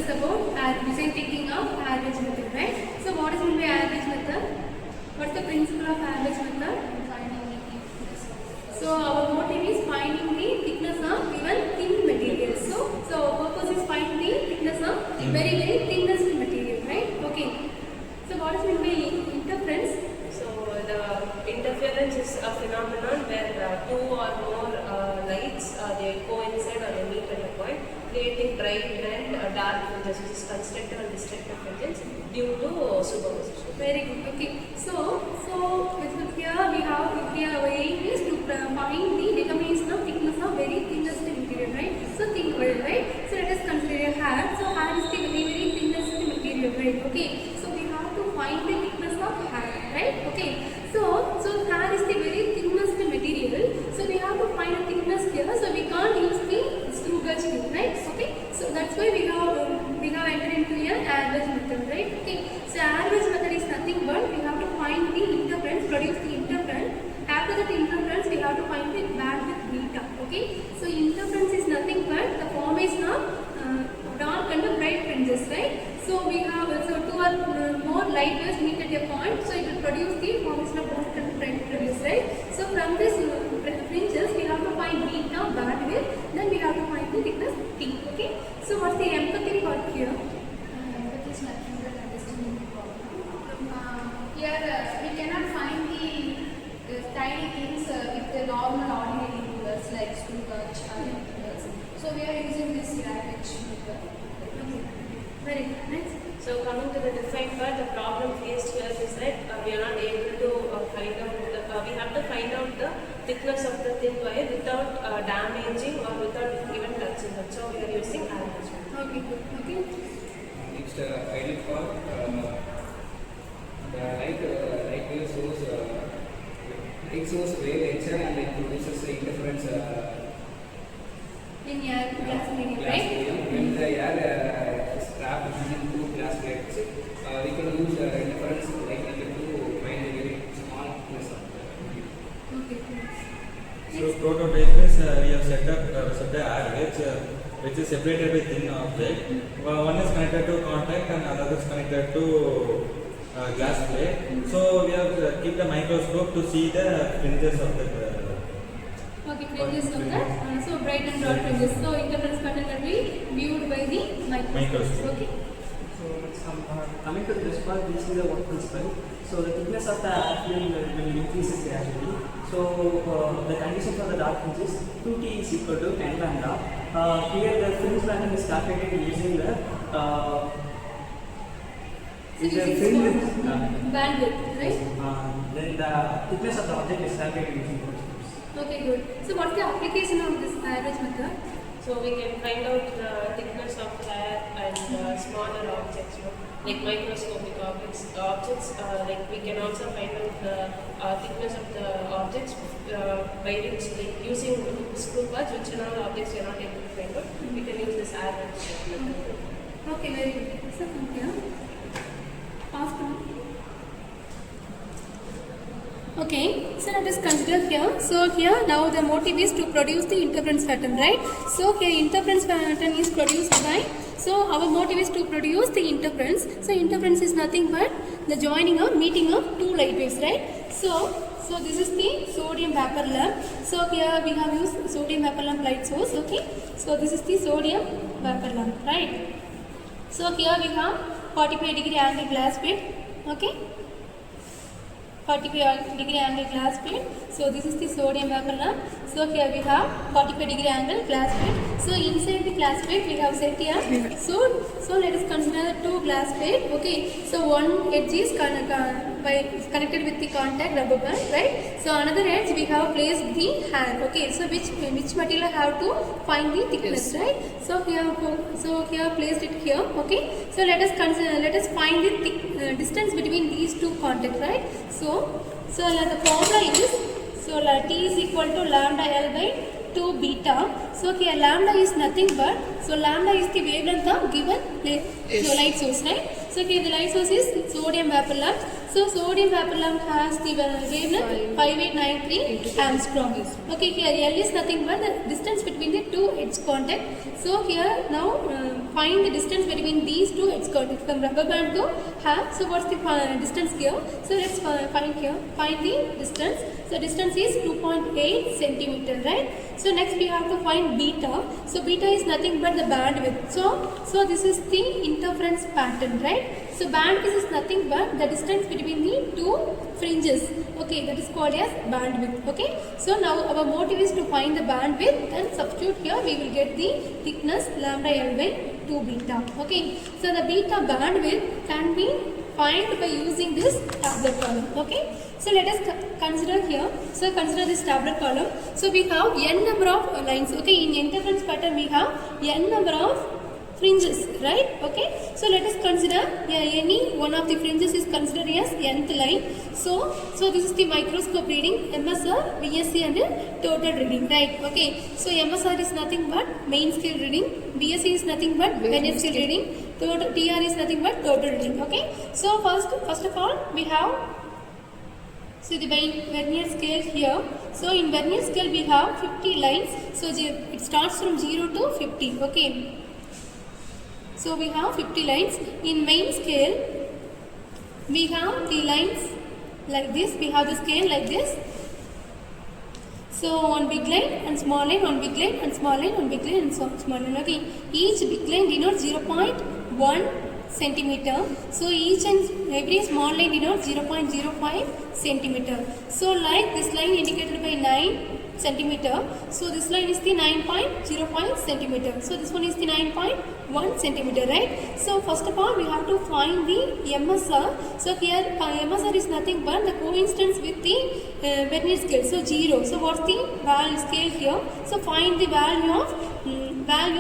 discuss about design thinking of average method, right? So what is meant by average method? What's the principle of average method? So our motive is finding the thickness of given thin material. So our purpose is find the thickness of very thinnest material, right? Okay. So what is meant by interference? So the interference is a phenomenon where two or more lights they coincide or they meet at a point, creating bright and dark fringes, which is constructive and destructive fringes due to superposition. Very good. Okay. So here we have our aim is to find the determination of thickness of very thinnest material, right? So think about it, right? So let us consider hair. So hair is the very thinnest material, right? Okay. So we have to find the thickness of hair, right? Okay. So hair is the very thinnest material. So we have to find a thickness here. So we can't use the screw gauge here, right? Okay. So that's why we have entered into an average method, right? Okay. So average method is nothing but we have to find the interference, produce the interference. After that interference, we have to find the bandwidth beta. Okay. So interference is nothing but the formation of dark and bright fringes, right? So we have two or more light waves meet at a point, so it will produce the formation of dark and bright fringes, right? So from this fringes, we have to find beta bandwidth, then we have to find the thickness T. Okay. So what's the empathy part here? Empathy is nothing but understanding the problem. Here we cannot find the tiny things with the normal ordinary rulers like screw gauge or rulers. So we are using this average method. Okay. Very good. Next. So coming to the defined part, the problem faced here is that we are not able to find out. We have to find out the thickness of the thin wire without damaging or without even touching it. So we are using average. Okay. Good. Okay. Next, ideal for the light wave source wavelength and it produces the interference In air glass medium, glass right? medium. When the air is trapped using two glass plates, we can use interference like to find a very small place of Okay. So prototype means we have set the average which is separated by thin object. One is connected to contact and another is connected to glass plate. So we have keep the microscope to see the fringes of the Okay, fringes of that. So bright and dark fringes. So interference pattern will be viewed by the microscope. Okay. So coming to this part, we see the work principle. So the thickness of the air film will increase gradually. So the condition for the dark fringe is 2T is equal to 10 lambda. Here the fringe pattern is calculated using the bandwidth, right? then the thickness of the object is calculated using those. Okay, good. So what's the application of this average method? So we can find out the thickness of hair and smaller objects, like microscopic objects. Like we can also find out the thickness of the objects by which, like using screw gauge, which in all objects we are not able to find out. We can use this average method. Okay, very good. So from here, pass on. Okay, so let us consider here. So here now the motive is to produce the interference pattern, right? So here interference pattern is produced by. So our motive is to produce the interference. So interference is nothing but the joining or meeting of two light waves, right? So this is the sodium vapor lamp. So here we have used sodium vapor lamp light source. Okay. So this is the sodium vapor lamp, right? So here we have 45-degree angle glass plate. Okay. 45-degree angle glass plate. So this is the sodium vapor lamp. So here we have 45-degree angle glass plate. So inside the glass plate we have set here. So let us consider two glass plate. Okay. So one edge is connected with the contact rubber band, right? So another edge we have placed the hair. Okay. So which material have to find the thickness, right? So here placed it here. Okay. So let us find the distance between these two contacts, right? So the formula is T is equal to lambda L by 2 beta. So here lambda is nothing but lambda is the wavelength of given light source, right? So here the light source is sodium vapor lamp. So So sodium vapor lamp has the wavelength 5893 angstrom. Okay, here L is nothing but the distance between the two edge contact. So here now find the distance between these two edge contact from rubber band to have. So what's the distance here? So let's find here. Find the distance. So distance is 2.8 centimeter, right? So next we have to find beta. So beta is nothing but the bandwidth. So this is the interference pattern, right? So bandwidth is nothing but the distance between the two fringes. Okay, that is called as bandwidth. Okay. So now our motive is to find the bandwidth and substitute here. We will get the thickness lambda L by 2 beta. Okay. So the beta bandwidth can be find by using this tabular column. Okay. So let us consider here. So consider this tabular column. So we have n number of lines. Okay. In interference pattern we have n number of fringes, right? Okay. So let us consider any one of the fringes is considered as nth line. So this is the microscope reading MSR, VSC and total reading, right? Okay. So MSR is nothing but main scale reading. VSC is nothing but Vernier scale reading. Total TR is nothing but total reading. Okay. So first of all we have the Vernier scale here. So in Vernier scale we have 50 lines. So it starts from 0 to 50. Okay. So we have 50 lines. In main scale, we have the lines like this. We have the scale like this. So one big line and small line, one big line and small line, one big line and small line. Okay. Each big line denotes 0.1 centimeter. So each and every small line denotes 0.05 centimeter. So like this line indicated by 9 centimeter. So this line is the 9.05 centimeter. So this one is the 9.1 centimeter, right? So first of all we have to find the MSR. So here MSR is nothing but the coincidence with the Vernier scale. So 0. So what's the value scale here? So find the value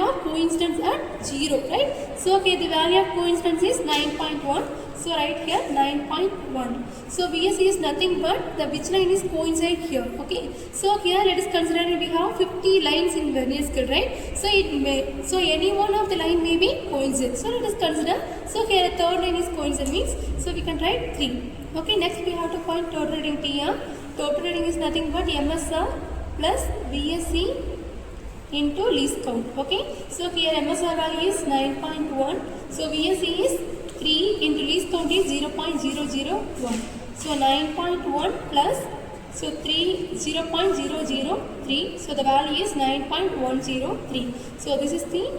of coincidence at 0, right? So okay, the value of coincidence is 9.1. So right here 9.1. So VSC is nothing but the which line is coincide here. Okay. So here let us consider we have 50 lines in Vernier scale, right? So any one of the line may be coincide. So let us consider. So here a third line is coincide means. So we can write 3. Okay. Next we have to find total reading TR. Total reading is nothing but MSR plus VSC into least count. Okay. So here MSR value is 9.1. So VSC is 3 into least count is 0.001. So 9.1 plus 0.003. So the value is 9.103. So this is the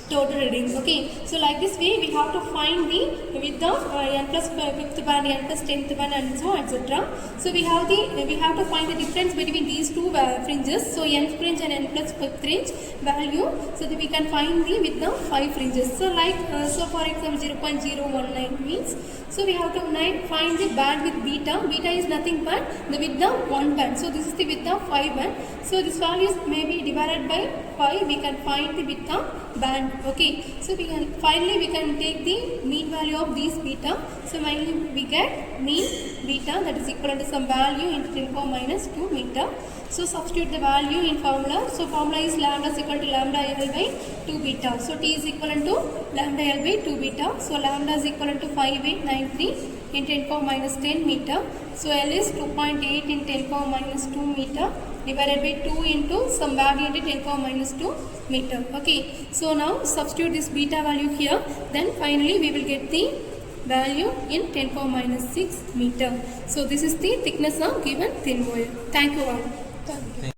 total reading. Okay. So like this way we have to find the width of n plus 5th band, n plus 10th band and so etc. So we have to find the difference between these two fringes. So nth fringe and n plus 5th fringe value. So that we can find the width of 5 fringes. So like so for example 0.019 means. So we have to find the band with beta. Beta is nothing but the width of 1 band. So this is the width of 5 band. So this value is maybe divided by 5. We can find the width of band. Okay. So we can take the mean value of these beta. So finally we get mean beta that is equal to some value into 10 power minus 2 meter. So substitute the value in formula. So formula is lambda is equal to lambda L by 2 beta. So T is equal to lambda L by 2 beta. So lambda is equal to 5893 in 10 power minus 10 meter. So L is 2.8 in 10 power minus 2 meter divided by 2 into some value into 10 power minus 2 meter. Okay. So now substitute this beta value here. Then finally we will get the value in 10 power minus 6 meter. So this is the thickness of given thin wire. Thank you all. Thank you.